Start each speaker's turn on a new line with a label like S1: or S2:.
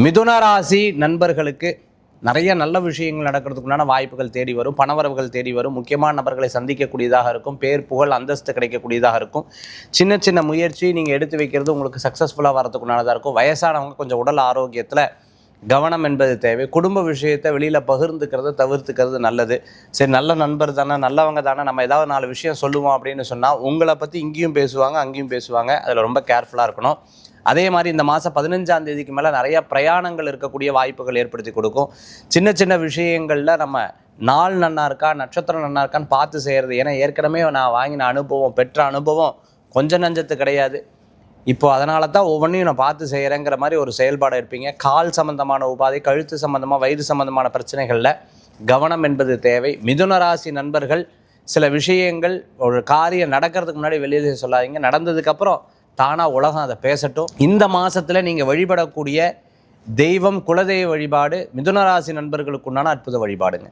S1: மிதுன ராசி நண்பர்களுக்கு நிறைய நல்ல விஷயங்கள் நடக்கிறதுக்குண்டான வாய்ப்புகள் தேடி வரும், பணவரவுகள் தேடி வரும், முக்கியமான நபர்களை சந்திக்கக்கூடியதாக இருக்கும், பேர் புகழ் அந்தஸ்து கிடைக்கக்கூடியதாக இருக்கும். சின்ன சின்ன முயற்சி நீங்கள் எடுத்து வைக்கிறது உங்களுக்கு சக்ஸஸ்ஃபுல்லாக வரதுக்குண்டானதாக இருக்கும். வயசானவங்க கொஞ்சம் உடல் ஆரோக்கியத்தில் கவனம் என்பது தேவை. குடும்ப விஷயத்தை வெளியில் பகிர்ந்துக்கிறத தவிர்த்துக்கிறது நல்லது. சரி, நல்ல நண்பர் தானே, நல்லவங்க தானே, நம்ம ஏதாவது 4 விஷயம் சொல்லுவோம் அப்படின்னு சொன்னால் உங்களை பற்றி இங்கேயும் பேசுவாங்க அங்கேயும் பேசுவாங்க. அதில் ரொம்ப கேர்ஃபுல்லாக இருக்கணும். அதே மாதிரி இந்த மாதம் 15ஆம் தேதிக்கு மேலே நிறைய பிரயாணங்கள் இருக்கக்கூடிய வாய்ப்புகள் ஏற்படுத்தி கொடுக்கும். சின்ன சின்ன விஷயங்களில் நம்ம நாள் நன்னா இருக்கா நட்சத்திரம் நன்னா இருக்கான்னு பார்த்து செய்கிறது. ஏன்னா ஏற்கனவே நான் வாங்கின அனுபவம் பெற்ற அனுபவம் கொஞ்சம் நஞ்சத்து கிடையாது. இப்போது அதனால தான் ஒவ்வொன்றையும் நான் பார்த்து செய்கிறேங்கிற மாதிரி ஒரு செயல்பாடு இருப்பீங்க. கால் சம்மந்தமான உபாதை, கழுத்து சம்மந்தமாக, வயிறு சம்மந்தமான பிரச்சனைகளில் கவனம் என்பது தேவை. மிதுன ராசி நண்பர்கள் சில விஷயங்கள் ஒரு காரியம் நடக்கிறதுக்கு முன்னாடி வெளியே சொல்லாதீங்க. நடந்ததுக்கப்புறம் தானாக உலகம் அதை பேசட்டும். இந்த மாதத்தில் நீங்கள் வழிபடக்கூடிய தெய்வம் குலதெய்வ வழிபாடு மிதுன ராசி நண்பர்களுக்குண்டான அற்புத வழிபாடுங்க.